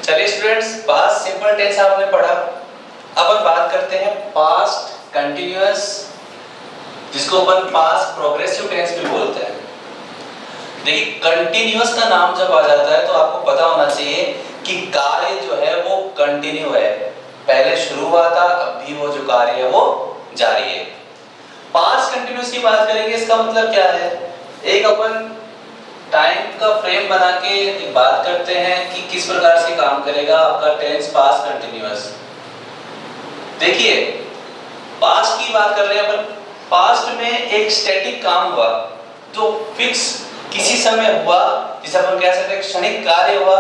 चलिए students, past simple tense आपने पढ़ा। अब हम बात करते हैं पास्ट कंटिन्यूअस, जिसको अपन पास्ट प्रोग्रेसिव टेंस भी बोलते हैं। देखिए, कंटिन्यूअस का नाम जब आ जाता है तो आपको पता होना चाहिए कि कार्य जो है वो कंटिन्यू है, पहले शुरू हुआ था, अब भी वो जो कार्य है वो जारी है। पास्ट कंटिन्यूअस की बात करेंगे, इसका मतलब क्या है? एक अपन टाइम का फ्रेम बना के एक बात करते हैं कि किस प्रकार से काम करेगा आपका टेंस पास्ट कंटिन्यूअस। देखिए, पास्ट की बात कर रहे हैं अपन। पास्ट में एक स्टैटिक काम हुआ जो फिक्स किसी समय हुआ, जिसे अपन कह सकते हैं क्षणिक कार्य हुआ,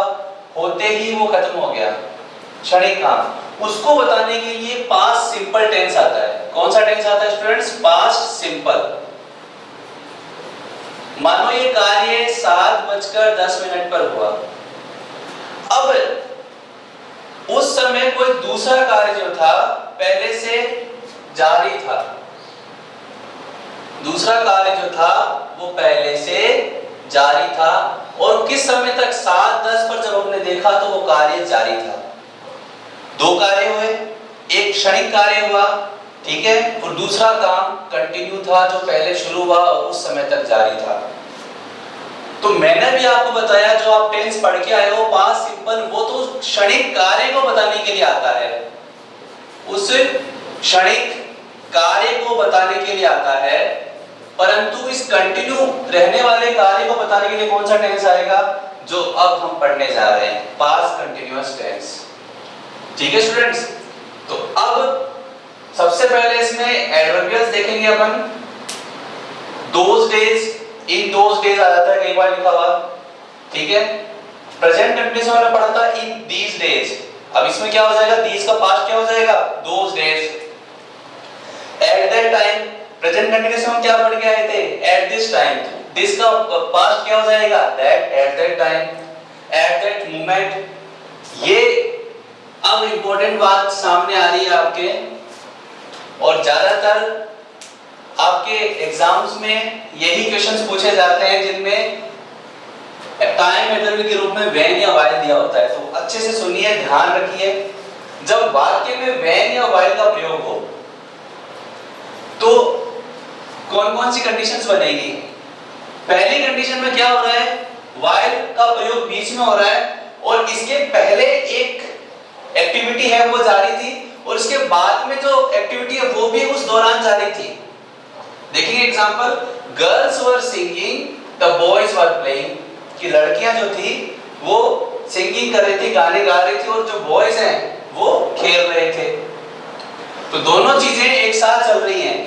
होते ही वो खत्म हो गया, क्षणिक काम। उसको बताने के लिए पास्ट सिंपल टेंस आता है। कौन सा टेंस आता है स्टूडेंट्स? Past simple. मानो ये कार्य 7:10 पर हुआ। अब उस समय कोई दूसरा कार्य जो था पहले से जारी था, दूसरा कार्य जो था वो पहले से जारी था, और किस समय तक? 7:10 पर जब हमने देखा तो वो कार्य जारी था। दो कार्य हुए, एक क्षणिक कार्य हुआ, ठीक है, और दूसरा काम कंटिन्यू था जो पहले शुरू हुआ और उस समय तक जारी था। तो मैंने भी आपको बताया, जो आप टेंस पढ़ के आए हो पास्ट सिंपल, वो तो क्षणिक कार्य को बताने के लिए आता है, उस क्षणिक कार्य को बताने के लिए आता है। परंतु इस कंटिन्यू रहने वाले कार्य को बताने के लिए कौन सा टेंस आएगा? जो अब हम पढ़ने जा रहे हैं, पास्ट कंटिन्यूअस टेंस। ठीक है स्टूडेंट्स, तो अब सबसे पहले इसमें एडवर्बियल्स देखेंगे अपन। Those days, in those days आ जाता है कई बार लिखा हुआ, ठीक है। प्रेजेंट कंटिन्यूअस में हमने पढ़ा था इन दीज डेज, अब इसमें क्या हो जाएगा? दीज का पास्ट क्या हो जाएगा? Those days. At that time, present continuous में हम क्या पढ़ के आए थे? At this time. दिस का पास्ट क्या हो जाएगा? That, at that time, eight that moment. ये अब इंपॉर्टेंट बात सामने आ रही है आपके, और ज्यादातर आपके एग्जाम्स में यही क्वेश्चंस पूछे जाते हैं जिनमें टाइम इंटरवल के रूप में व्हेन या व्हाइल दिया होता है। तो अच्छे से सुनिए, ध्यान रखिए। जब वाक्य में व्हेन या व्हाइल का प्रयोग हो तो कौन कौन सी कंडीशंस बनेगी? पहली कंडीशन में क्या हो रहा है? व्हाइल का प्रयोग बीच में हो रहा है, और इसके पहले एक एक्टिविटी है वो जारी थी, और इसके बाद में जो एक्टिविटी है वो भी उस दौरान जारी थी। देखिए example, girls were singing, the boys were playing, कि लड़कियां जो थी वो सिंगिंग कर रही थी, गाने गा रही थी, और जो बॉयज हैं वो खेल रहे थे। तो दोनों चीजें एक साथ चल रही हैं।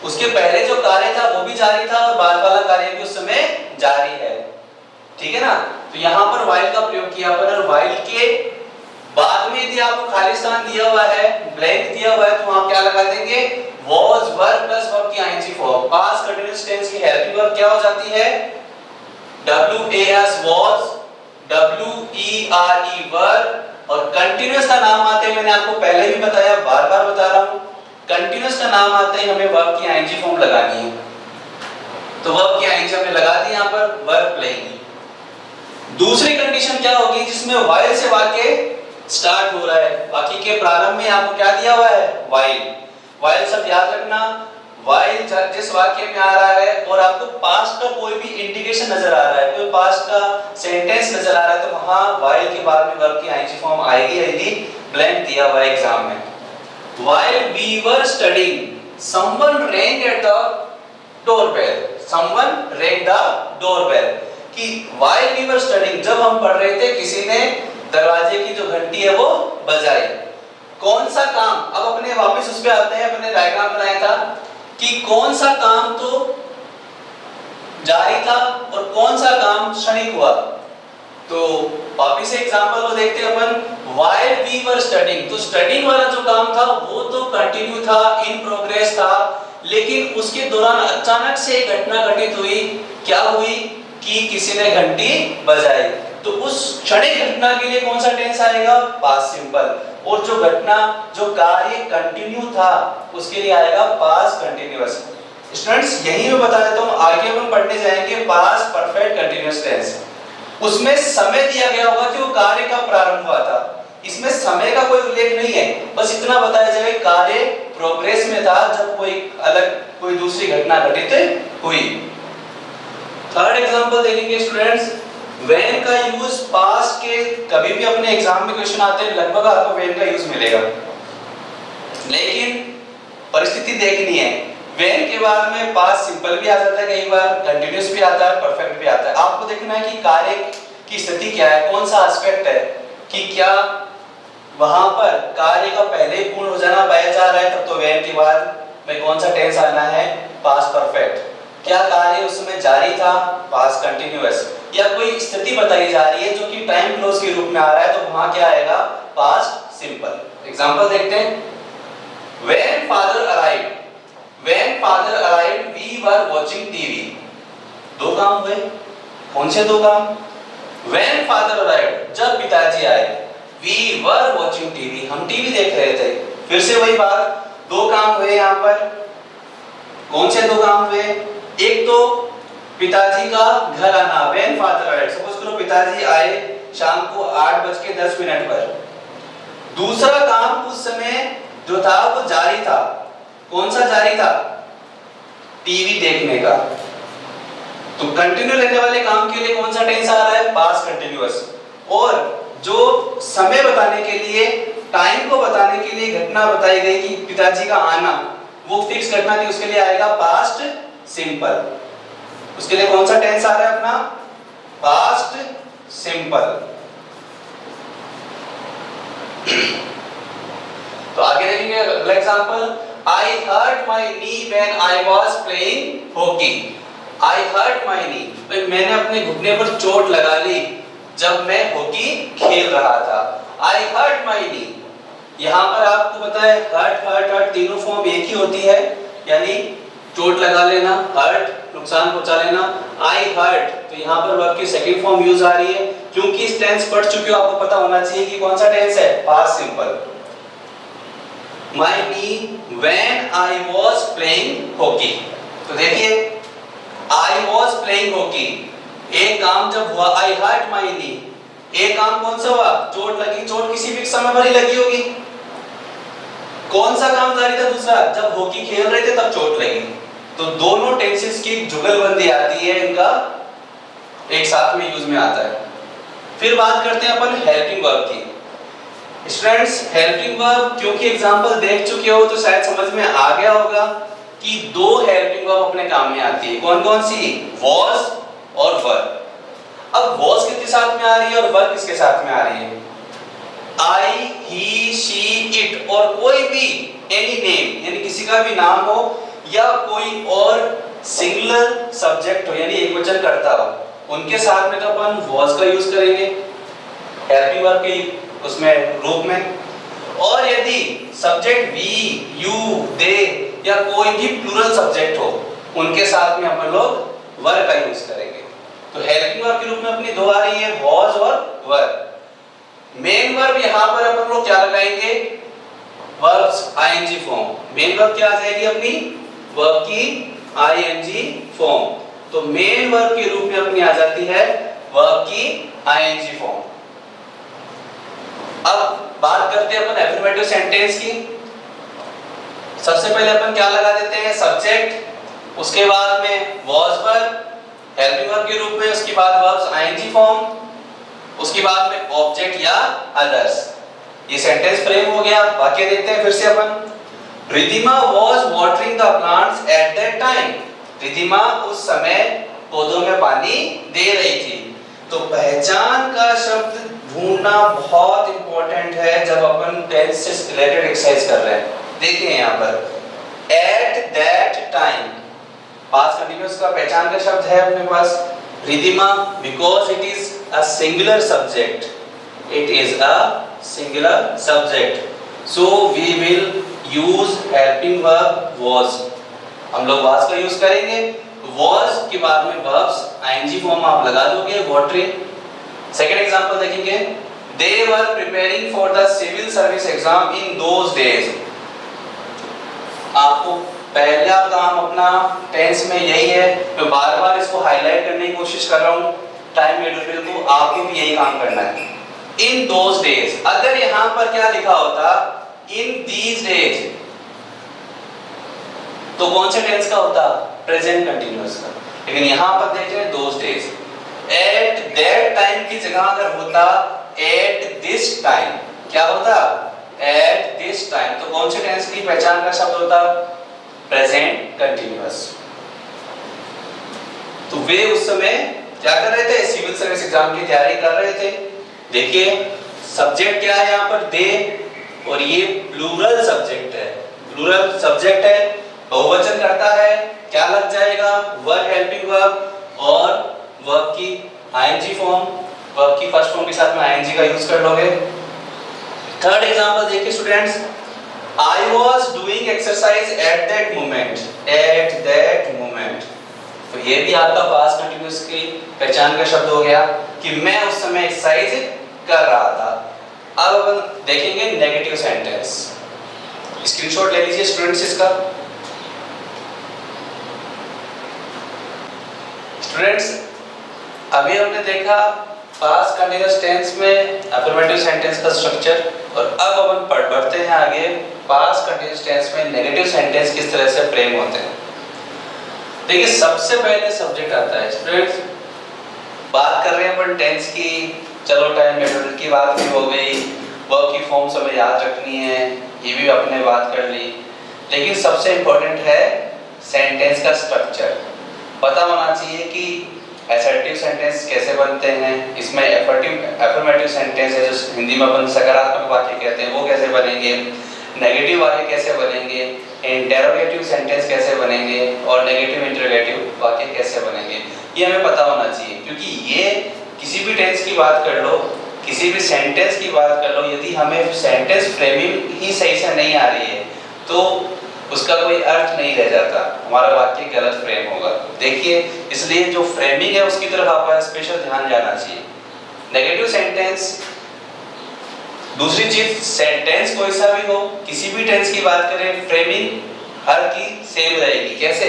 उसके पहले जो कार्य था वो भी जारी था, और बाद वाला कार्य भी उस समय जारी है, ठीक है ना। तो यहाँ पर व्हाइल का प्रयोग किया पर, और व्हाइल के बाद में यदि आपको खाली स्थान दिया हुआ है, ब्लैंक दिया हुआ है, तो वहां क्या लगा देंगे? was verb plus verb की ing form. Past continuous tense की हेल्पिंग वर्ब क्या हो जाती है? was, were verb, और कंटीन्यूअस का नाम आते हैं, मैंने आपको पहले भी बताया, बार बार बता रहा हूं, कंटीन्यूअस का नाम आते ही हमें वर्ब की ing फॉर्म लगानी है। तो वर्ब की ing हमने लगा दी यहाँ पर, वर्ब प्लेइंग। दूसरी कंडीशन क्या होगी? जिसमें व्हाइल से वाक्य स्टार्ट हो रहा है, वाक्य के प्रारंभ में आपको क्या दिया हुआ है? व्हाइल। व्हाइल सब याद रखना, व्हाइल जिस वाक्य में आ रहा है और आपको पास्ट का कोई भी इंडिकेशन नजर आ रहा है, कोई पास्ट का सेंटेंस नजर आ रहा है, तो वहां व्हाइल के बाद में वर्ब की ing फॉर्म आएगी, यदि ब्लैंक दिया हुआ है एग्जाम में। While we were studying, someone rang at the doorbell. Someone rang the doorbell. कि while we were studying, जब हम पढ़ रहे थे, किसी ने दरवाजे की जो घंटी है वो बजाई। कौन सा काम? अब अपने वापस उस पे आते हैं, अपने डायग्राम बनाया था कि कौन सा काम तो जारी था और कौन सा काम क्षणिक हुआ। तो वापस एग्जांपल को देखते हैं अपन। while we were studying, तो स्टडिंग वाला जो काम था वो तो कंटिन्यू था, इन प्रोग्रेस था, लेकिन उसके दौरान अचानक से एक घटना घटित हुई। क्या हुई? कि किसी ने घंटी बजाई। तो उस क्षणिक घटना के लिए कौन सा टेंस आएगा? Past simple. और जो घटना, जो कार्य कंटिन्यू था, उसके लिए आएगा पास्ट कंटिन्यूअस। स्टूडेंट्स, यही मैं बता देता हूं, आगे हम पढ़ने जाएंगे पास्ट परफेक्ट कंटिन्यूअस टेंस। उसमें समय दिया गया होगा कि वो कार्य का प्रारंभ हुआ था। समय का कोई उल्लेख नहीं है, बस इतना बताया जाए कार्य प्रोग्रेस में था जब कोई दूसरी घटना घटित हुई। थर्ड एग्जांपल देखेंगे स्टूडेंट्स, व्हेन का यूज पास्ट के, कभी भी अपने एग्जाम में क्वेश्चन आते हैं लगभग आपको व्हेन का यूज मिलेगा, लेकिन परिस्थिति देखनी है। व्हेन के बाद में पास्ट सिंपल भी आ जाता है, कई बार कंटीन्यूअस भी आता है, परफेक्ट भी आता है। आपको देखना है कि कार्य की स्थिति क्या है, कौन सा एस्पेक्ट है, कि क्या वहां पर कार्य का पहले ही पूर्ण हो जाना पाया जा रहा है, तब तो व्हेन के बाद में कौन सा टेंस आना है, पास्ट परफेक्ट। क्या कार्य उस समय जारी था, पास्ट कंटीन्यूअस, या कोई स्थिति बताई जा रही है जो कि टाइम क्लोज के रूप में आ रहा है, तो वहां क्या आएगा, पास्ट सिंपल। एग्जांपल देखते हैं, When father arrived, we were watching TV. दो काम हुए, कौन से दो काम? When father arrived, जब पिताजी आए, we were watching TV, हम टीवी देख रहे थे। फिर से वही बात, दो काम हुए यहाँ पर, कौन से दो काम हुए? एक तो पिताजी का घर आना, when father arrived, सपोज करो पिताजी आए शाम को 8:10 पर। दूसरा काम उस समय जो था वो जारी था, कौन सा जारी था? टीवी देखने का। तो कंटिन्यू रहने वाले काम के लिए कौन सा टेंस आ रहा है, पास्ट कंटिन्यूअस। और जो समय बताने के लिए, टाइम को बताने के लिए घटना बताई गई कि पिताजी का आना, वो फिक्स घटना थी, उसके लिए आएगा पास्ट सिंपल। उसके लिए कौन सा टेंस आ रहा है अपना, पास्ट सिंपल। तो आगे देखेंगे अगला example, I hurt my knee when I was playing hockey. I hurt my knee, मैंने अपने घुटने पर चोट लगा ली जब मैं हॉकी खेल रहा था। I hurt my knee, यहाँ पर आपको पता है हर्ट तीनों फॉर्म एक ही होती है, यानी चोट लगा लेना, हर्ट नुकसान पहुंचा लेना, I hurt, तो यहाँ पर वर्ब की सेकंड फॉर्म यूज आ रही है। क्योंकि इस टेंस पढ़ चुके हो, आपको पता होना चाहिए कि कौन सा टेंस है, past simple. My knee when I was playing hockey, तो देखिए I was playing hockey, एक काम जब हुआ I hurt my knee, एक काम कौन सा हुआ, चोट लगी, चोट किसी भी समय पर ही लगी होगी। कौन सा काम जारी था दूसरा, जब हॉकी खेल रहे थे तब चोट लगी। तो दोनों टेंसेस की जुगलबंदी आती है, इनका एक साथ में यूज में आता है। फिर बात करते हैं अपन हेल्पिंग वर्ब की। स्टूडेंट्स, हेल्पिंग वर्ब क्योंकि एग्जांपल देख चुके हो तो शायद समझ में आ गया होगा कि दो हेल्पिंग वर्ब अपने काम में आती है। कौन कौन सी, was और were। अब was किसके साथ में आ रही है और were किसके साथ में आ रही है? I, he, she, it और कोई भी any name, यानी किसी का भी नाम हो या कोई और सिंगुलर सब्जेक्ट हो, यानी एकवचन कर्ता हो, उनके साथ में तो अपन was का यूज करेंगे हेल्पिंग वर्ब के उसमें रूप में। और यदि सब्जेक्ट वी, यू, दे या कोई भी प्लूरल सब्जेक्ट हो, उनके साथ में अपन लोग वर का यूज करेंगे। तो हेल्पिंग वर्ब के रूप में अपनी दो आ रही है, was और वर। मेन वर्ब यहाँ पर अपन लोग क्या लगाएंगे, verbs ING form. Main verb क्या आ जाएगी अपनी, वर्ब की आईएनजी फॉर्म। तो मेन वर्ब के रूप में अपनी आ जाती है वर्ब की आईएनजी फॉर्म। अब बात करते हैं अपन एफर्मेटिव सेंटेंस की। सबसे पहले अपन क्या लगा देते हैं, सब्जेक्ट, उसके बाद में was पर हेल्पिंग वर्ब के रूप में, उसके बाद वर्ब्स आईएनजी फॉर्म, उसके बाद में ऑब्जेक्ट या अदर्स। ये सेंटेंस फ्रेम हो गया। वाक्य देखते हैं फिर से अपन। Ridhima was watering the plants at that time. Ridhima उस समय पौधों में पानी दे रही थी। तो पहचान का शब्द ढूंढना बहुत इंपॉर्टेंट है जब अपन टेंस से रिलेटेड एक्सरसाइज कर रहे हैं। देखिए यहाँ पर at that time, past continuous का पहचान का शब्द है अपने पास Ridhima, because it is a singular subject. It is a singular subject. So we will use helping verb was. हम लोग was का यूज करेंगे। was के बाद में verbs ing फॉर्म आप लगा दोगे, watering। सेकेंड एग्जांपल देखेंगे, they were preparing for the civil service exam in those days. आपको पहला काम अपना टेंस में यही है, मैं बार-बार इसको हाईलाइट करने की कोशिश कर रहा हूँ टाइम मेटेरियल को, आपको भी यही काम करना है। इन दोज डेज, अगर यहां पर क्या लिखा होता इन दीज डेज, तो कौन से टेंस का होता? प्रेजेंट कंटिन्यूअस का। लेकिन यहां पर देख रहे हैं those days, at that time की जगह अगर होता एट दिस टाइम, क्या होता? At this time. तो कौन से टेंस की पहचान का शब्द होता? Present continuous. तो वे उस समय क्या कर रहे थे? सिविल सर्विस एग्जाम की तैयारी कर रहे थे। देखिए सब्जेक्ट क्या है यहाँ पर? दे, और ये प्लूरल सब्जेक्ट है। प्लूरल सब्जेक्ट है, बहुवचन करता है, क्या लग जाएगा? वर्ब, हेल्पिंग वर्ब, और वर्ब की आईएनजी फॉर्म, वर्ब की फर्स्ट फॉर्म के साथ में आईएनजी का यूज कर लोगे। थर्ड एग्जांपल देखिए students, I was doing exercise eight that moment, eight that moment. तो ये भी आपका पास्ट कंटिन्यूअस की पहचान का शब्द हो गया कि मैं उस समय एक्सरसाइज कर रहा था। अब अपन देखेंगे नेगेटिव सेंटेंस। स्क्रीनशॉट ले लीजिए स्टूडेंट्स इसका। स्टूडेंट्स अभी हमने देखा पास्ट कंटिन्यूअस टेंस में अफर्मेटिव सेंटेंस का स्ट्रक्चर, और अब अपन बढ़ते हैं आगे पास्ट कंटिन्यूअस टेंस में नेगेटिव सेंटेंस किस तरह से फ्रेम होते हैं। देखिए सबसे पहले सब्जेक्ट आता है स्टूडेंट्स। बात कर रहे हैं अपन टेंस की, चलो टाइम मेथड की बात भी हो गई, वर्ब की फॉर्म हमें याद रखनी है, ये भी अपने बात कर ली। लेकिन सबसे इंपॉर्टेंट है सेंटेंस का स्ट्रक्चर। पता होना चाहिए कि असर्टिव सेंटेंस कैसे बनते हैं, इसमें अफर्मेटिव सेंटेंस है जो हिंदी में अपन सकारात्मक वाक्य कहते हैं वो कैसे बनेंगे, नेगेटिव वाक्य कैसे बनेंगे, इंटरोगेटिव सेंटेंस कैसे बनेंगे, और नेगेटिव इंटरोगेटिव वाक्य कैसे बनेंगे, ये हमें पता होना चाहिए। क्योंकि ये किसी भी टेंस की बात कर लो, किसी भी सेंटेंस की बात कर लो, यदि हमें सेंटेंस फ्रेमिंग ही सही से नहीं आ रही है तो उसका कोई अर्थ नहीं रह जाता, हमारा वाक्य गलत फ्रेम होगा। देखिए इसलिए जो फ्रेमिंग है उसकी तरफ आपका स्पेशल ध्यान जाना चाहिए। नेगेटिव सेंटेंस, दूसरी चीज सेंटेंस कोई सा भी हो, किसी भी टेंस की बात करें, फ्रेमिंग हर की सेम रहेगी। कैसे?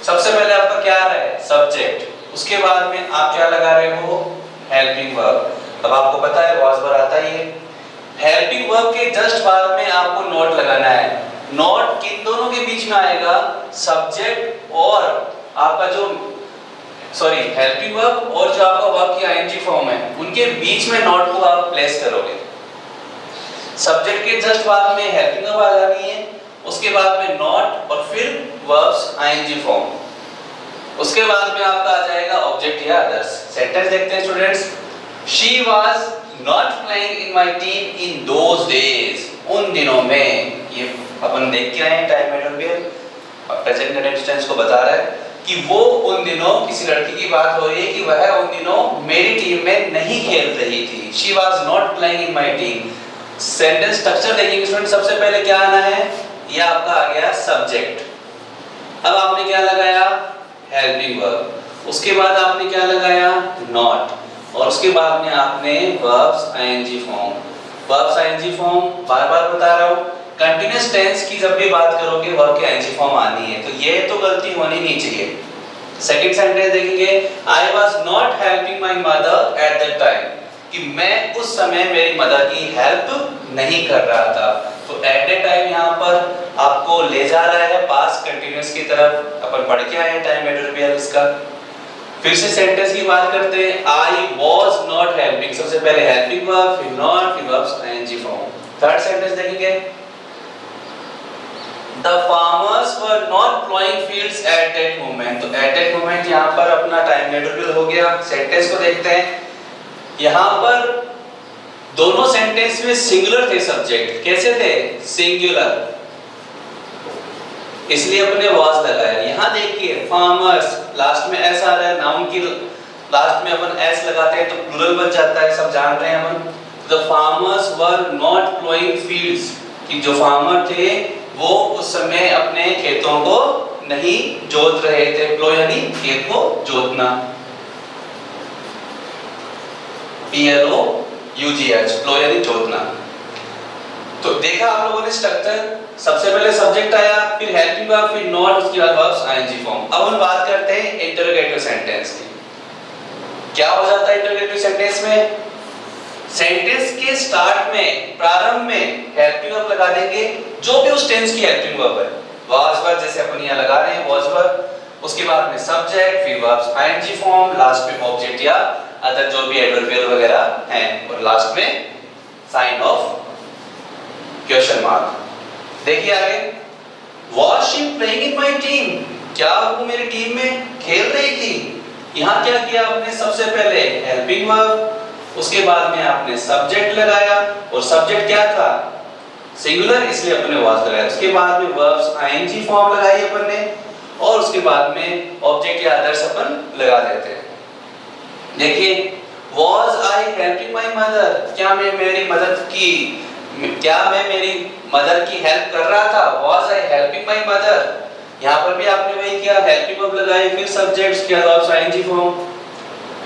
सबसे पहले आपका क्या आ रहा है? सब्जेक्ट, उसके बाद में आप क्या लगा रहे हो? Helping verb. अब आपको पता है वॉज वर्ब आता ही है। हेल्पिंग वर्ब के जस्ट बाद में आपको नोट लगाना है। नोट किन दोनों के बीच में आएगा? सब्जेक्ट और आपका जो हेल्पिंग वर्ब और जो आपका वर्ब की आईएनजी फॉर्म है उनके बीच में नोट को आप प्लेस करोगे। सब्जेक्ट के जस्ट बाद में हेल्पिंग वर्ब आ जानी है, उसके बाद में नॉट, और फिर वर्ब्स आईएनजी फॉर्म, उसके बाद में आपका आ जाएगा ऑब्जेक्ट या अदर्स। सेंटेंस देखते हैं students. She was not playing in my team in those days, उन दिनों में, ये अपन देख के आए हैं time adverbial present continuous tense को बता रहा है कि वो उन दिनों, किसी लड़की की बात हो रही है कि वह उन दिनों मेरी टीम में नहीं खेल रही थी। She was not playing in my team. Sentence structure देखेंगे स्टूडेंट, सबसे पहले क्या आना है? ये आपका आ गया सब्जेक्ट। अब आपने क्या लगाया? Helping verb. उसके बाद आपने क्या लगाया? नॉट, और उसके बाद में आपने verbs ING form. Verbs ING form बार-बार बता रहा हूं, कंटीन्यूअस टेंस की जब भी बात करोगे वर्ब की आईएनजी फॉर्म आनी है, तो ये तो गलती होनी नहीं चाहिए। सेकंड सेंटेंस देखेंगे, I was not helping my mother at that time, कि मैं उस समय मेरी मदर की हेल्प नहीं कर रहा था। तो एट ए टाइम यहाँ पर आपको ले जा रहा है पास्ट कंटिन्यूअस की तरफ। अपन पढ़ के आए हैं टाइम एडवर्बियल इसका। फिर से सेंटेंस की बात करते हैं, आई वाज नॉट हेल्पिंग, सबसे पहले हेल्पिंग वर्ब, फिर नॉट, फिर verbs ING form. Third sentence देखेंगे, the farmers were not ploughing fields at that moment. तो एट दैट मोमेंट यहाँ पर अपना टाइम एडवर्बियल हो गया। सेंटेंस को देखते हैं, यहाँ पर दोनों सेंटेंस में सिंगुलर थे सब्जेक्ट। कैसे थे? सिंगुलर, इसलिए अपने वाज लगाया। यहाँ देखिए फार्मर्स, लास्ट में एस आ रहा है, नाउन की लास्ट में अपन एस लगाते हैं तो प्लूरल बन जाता है, सब जान रहे हैं अपन। The farmers were not ploughing fields, कि जो फार्मर थे वो उस समय अपने खेतों को नहीं जोत रहे थे। प्लो यानी खेत को जोतना, PLOUGH, प्लो यानी जोतना। तो देखा आप लोगों ने स्ट्रक्चर, सबसे पहले सब्जेक्ट आया, फिर हेल्पिंग वर्ब, फिर नॉट, उसके बाद वर्ब्स आईएनजी फॉर्म। अब हम बात करते हैं इंटरोगेटिव सेंटेंस की। क्या हो जाता है इंटरोगेटिव सेंटेंस में? सेंटेंस के स्टार्ट में, प्रारंभ में हेल्पिंग वर्ब लगा देंगे, जो भी उस टेंस की हेल्पिंग वर्ब है। was वर्ब जैसे अपन यहाँ लगा रहे हैं was वर्ब, उसके बाद में सब्जेक्ट, फिर वर्ब्स आईएनजी फॉर्म, लास्ट में ऑब्जेक्ट या अदर जो भी एडवर्बियल वगैरह हैं, और लास्ट में साइन ऑफ क्वेश्चन मार्क। देखिए आगे, was she playing in my team? क्या वो मेरी टीम में खेल रही थी? यहाँ क्या किया आपने? सबसे पहले हेल्पिंग वर्ब, उसके बाद में आपने सब्जेक्ट लगाया, और सब्जेक्ट क्या था? सिंगुलर, इसलिए अपने was लगाया। उसके बाद में वर्ब्स आईएनजी फॉर्म लगाई अपन ने, और उसके बाद में ऑब्जेक्ट या अदर्स अपन लगा देते हैं। देखिए, was I helping my mother? क्या मैं मेरी मदद की, क्या मैं मेरी मदर की हेल्प कर रहा था? was I helping my mother? यहाँ पर भी आपने वही किया, हेल्पिंग वर्ब लगाई, फिर सब्जेक्ट्स किया, verbs ING form.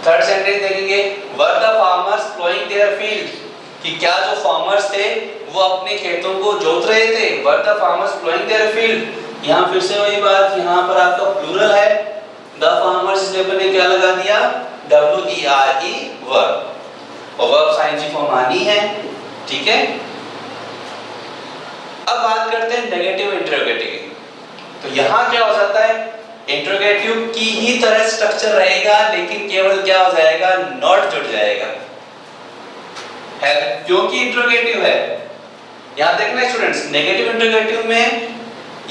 Third sentence देखेंगे, were the farmers plowing their field? कि क्या जो फार्मर्स थे वो अपने खेतों को जोत रहे थे? were the farmers plowing their field? यहाँ फिर से वही बात, यहाँ पर आपका प्लूरल है the farmers, इसलिए अपन ने क्या लगा दिया? WERE वर्ब, और वर्ब्स आईएनजी फॉर्म आनी है, ठीक है। अब बात करते हैं नेगेटिव इंटरोगेटिव। तो यहाँ क्या हो जाता है? इंटरोगेटिव की ही तरह स्ट्रक्चर रहेगा, लेकिन केवल क्या हो जाएगा? नॉट जुड़ जाएगा, है क्योंकि इंटरोगेटिव है। यहाँ देखना स्टूडेंट्स, नेगेटिव इंटरोगेटिव में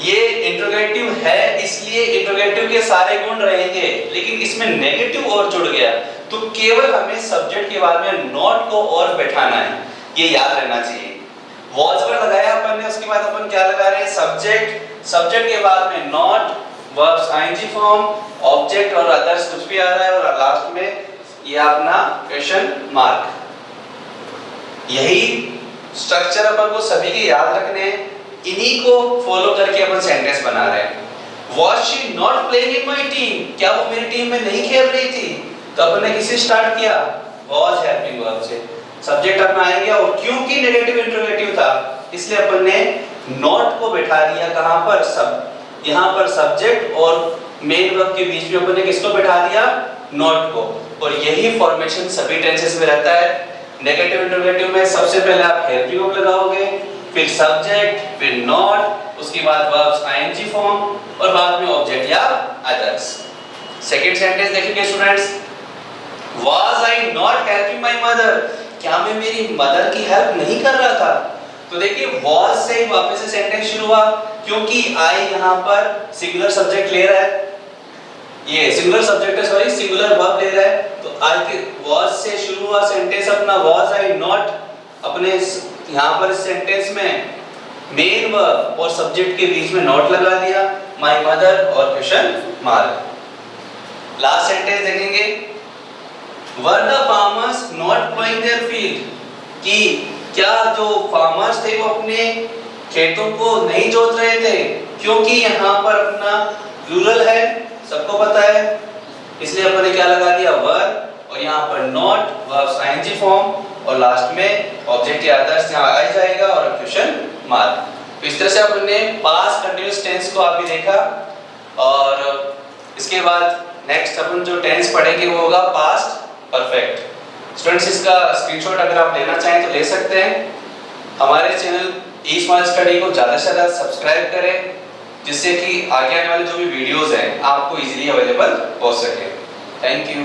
ये इंटरोगेटिव है, इसलिए इंटरोगेटिव के सारे गुण रहेंगे, लेकिन इसमें नेगेटिव और जुड़ गया, तो केवल हमें सब्जेक्ट के बाद में नॉट को और बैठाना है, ये याद रहना चाहिए। was पर लगाया अपन ने, उसके बाद अपन क्या लगा रहे हैं? सब्जेक्ट, सब्जेक्ट के बाद में not, verbs ING form, object और अदर्स कुछ भी आ रहा है, और लास्ट में ये अपना क्वेश्चन मार्क। यही स्ट्रक्चर अपन को सभी के याद रखने हैं, इन्हीं को फॉलो करके अपन सेंटेंस बना रहे हैं। Was she not playing in my team? क्या वो मेरी टीम में नहीं खेल रही थी? तो अपन ने किससे स्टार्ट किया? Was हेल्पिंग वर्ब से। सब्जेक्ट अपना आ गया, और क्योंकि नेगेटिव इंटरोगेटिव था, इसलिए अपन ने नॉट को बैठा दिया कहां पर? सब यहाँ पर सब्जेक्ट और मेन वर्ब के बीच में अपन ने किसको बैठा दिया? नॉट को। और यही फॉर्मेशन सभी टेंसेस में रहता है। नेगेटिव इंटरोगेटिव में सबसे पहले आप हेल्पिंग वर्ब लगाओगे, फिर सब्जेक्ट, फिर नॉट, उसके बाद वर्ब्स आईएनजी फॉर्म, और बाद में ऑब्जेक्ट या अदर्स। सेकंड सेंटेंस देखिए students, was I not helping my mother? क्या मैं मेरी मदर की हेल्प नहीं कर रहा था? तो देखिए was से ही वापस से सेंटेंस शुरू हुआ, क्योंकि I यहाँ पर सिंगुलर सब्जेक्ट ले रहा है, ये सिंगुलर सब्जेक्ट है, सॉरी सिंगुलर वर्ब ले रहा है, तो I के was से शुरू हुआ सेंटेंस अपना was I not, अपने यहाँ पर इस सेंटेंस में मेन वर्ब और सब्जेक्ट के बीच में नॉट लगा दिया, माय मदर और क्वेश्चन मार्क। लास्ट सेंटेंस देखेंगे, were the farmers not ploughing their field? कि क्या जो फार्मर्स थे वो अपने खेतों को नहीं जोत रहे थे? क्योंकि यहाँ पर अपना प्लूरल है, सबको पता है, इसलिए अपन ने क्या लगा दिया? वर, और यहाँ पर नॉट, वर्ब्स आईएनजी फॉर्म, और लास्ट में ऑब्जेक्ट या अदर्स यहाँ आ जाएगा, और क्वेश्चन मार्क। तो इस तरह से अपन ने पास्ट कंटीन्यूअस टेंस को अभी देखा, और इसके बाद नेक्स्ट अपन जो टेंस पढ़ेंगे वो होगा पास्ट परफेक्ट। स्टूडेंट्स इसका स्क्रीनशॉट अगर आप लेना चाहें तो ले सकते हैं। हमारे चैनल ई स्मार्ट स्टडी को ज़्यादा से ज़्यादा सब्सक्राइब करें, जिससे कि आगे आने वाले जो भी वीडियोस हैं आपको इजीली अवेलेबल हो सके। Thank you.